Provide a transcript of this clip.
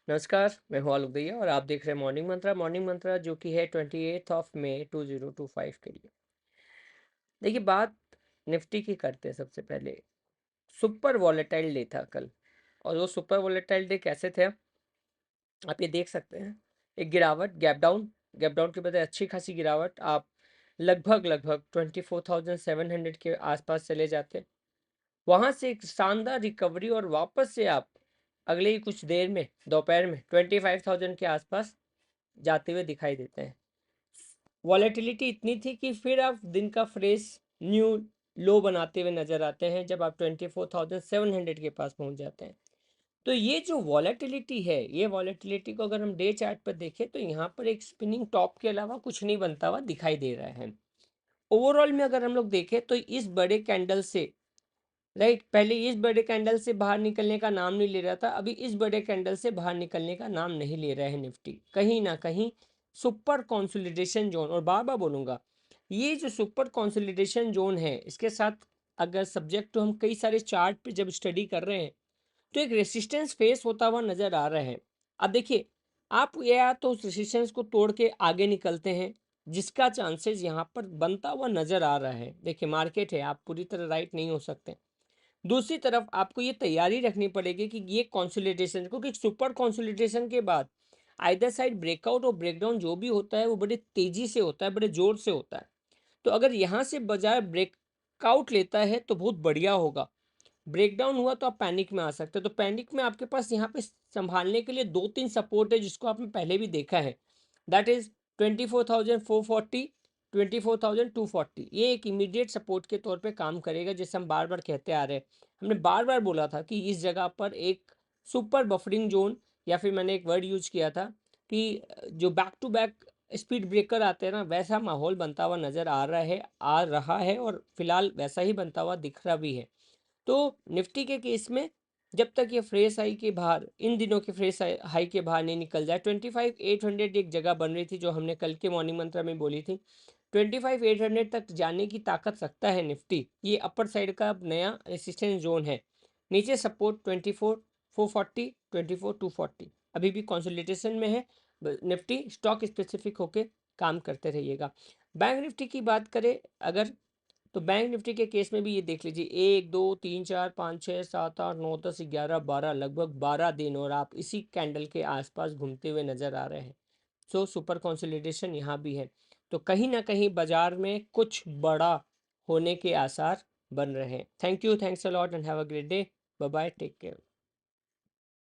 नमस्कार, मैं हूँ आलोक दहिया और आप देख रहे हैं मॉर्निंग मंत्रा जो कि है 28 मई 2025 के लिए। देखिए, बात निफ्टी की करते हैं। सबसे पहले सुपर वॉलेटाइल डे था कल। और वो सुपर वॉलेटाइल डे कैसे थे आप ये देख सकते हैं। एक गिरावट, गैप डाउन के बजाय अच्छी खासी गिरावट। आप लगभग लगभग 24,700 के आसपास चले जाते, वहां से एक शानदार रिकवरी और वापस से आप अगले ही कुछ देर में दोपहर में 25,000 के आसपास जाते हुए दिखाई देते हैं। वॉलेटिलिटी इतनी थी कि फिर आप दिन का फ्रेश न्यू लो बनाते हुए नजर आते हैं जब आप 24,700 के पास पहुंच जाते हैं। तो ये जो वॉलेटिलिटी है, ये वॉलेटिलिटी को अगर हम डे चार्ट पर देखें तो यहाँ पर एक स्पिनिंग टॉप के अलावा कुछ नहीं बनता हुआ दिखाई दे रहा है। ओवरऑल में अगर हम लोग देखें तो इस बड़े कैंडल से, राइट, पहले इस बड़े कैंडल से बाहर निकलने का नाम नहीं ले रहा था, अभी इस बड़े कैंडल से बाहर निकलने का नाम नहीं ले रहा है निफ्टी। कहीं ना कहीं सुपर कंसोलिडेशन जोन, और बार बार बोलूंगा, ये जो सुपर कंसोलिडेशन जोन है, इसके साथ अगर सब्जेक्ट तो हम कई सारे चार्ट पे जब स्टडी कर रहे हैं तो एक रेसिस्टेंस फेस होता हुआ नजर आ रहा है। अब देखिए, आप या तो उस रेसिस्टेंस को तोड़ के आगे निकलते हैं, जिसका चांसेस यहाँ पर बनता हुआ नजर आ रहा है। देखिए, मार्केट है, आप पूरी तरह राइट नहीं हो सकते। दूसरी तरफ आपको ये तैयारी रखनी पड़ेगी कि ये कंसोलिडेशन, क्योंकि सुपर कंसोलिडेशन के बाद आइदर साइड ब्रेकआउट और ब्रेकडाउन जो भी होता है वो बड़े तेजी से होता है, बड़े जोर से होता है। तो अगर यहाँ से बाजार ब्रेकआउट लेता है तो बहुत बढ़िया होगा। ब्रेकडाउन हुआ तो आप पैनिक में आ सकते हो। तो पैनिक में आपके पास यहाँ पे संभालने के लिए दो तीन सपोर्ट है जिसको आपने पहले भी देखा है। That is 24,440, 24,240। ये एक इमीडिएट सपोर्ट के तौर पे काम करेगा, जैसे हम बार बार कहते आ रहे हैं। हमने बार बार बोला था कि इस जगह पर एक सुपर बफरिंग जोन, या फिर मैंने एक वर्ड यूज किया था कि जो back to back speed breaker आते हैं ना, वैसा माहौल बनता हुआ नजर आ रहा है और फिलहाल वैसा ही बनता हुआ दिख रहा भी है। तो निफ्टी के केस में जब तक ये फ्रेश हाई के बाहर, इन दिनों के फ्रेश हाई के बाहर नहीं निकल जाए, 25,800 एक जगह बन रही थी जो हमने कल के मॉर्निंग मंत्र में बोली थी। 25,800 तक जाने की ताकत रखता है निफ्टी। ये अपर साइड का अब नया रेसिस्टेंस जोन है। नीचे सपोर्ट 24,440, 24,240। अभी भी कंसोलिडेशन में है निफ्टी। स्टॉक स्पेसिफिक होके काम करते रहिएगा। बैंक निफ्टी की बात करें अगर, तो बैंक निफ्टी के केस में भी ये देख लीजिए, 1 2 3 4 5 6 7 8 9 10 11 12, लगभग 12 दिन और आप इसी कैंडल के आसपास घूमते हुए नजर आ रहे हैं। सो सुपर कंसोलिडेशन यहाँ भी है। तो कहीं ना कहीं बाजार में कुछ बड़ा होने के आसार बन रहे हैं। Thank you, thanks a lot and have a great day. Bye bye, take care.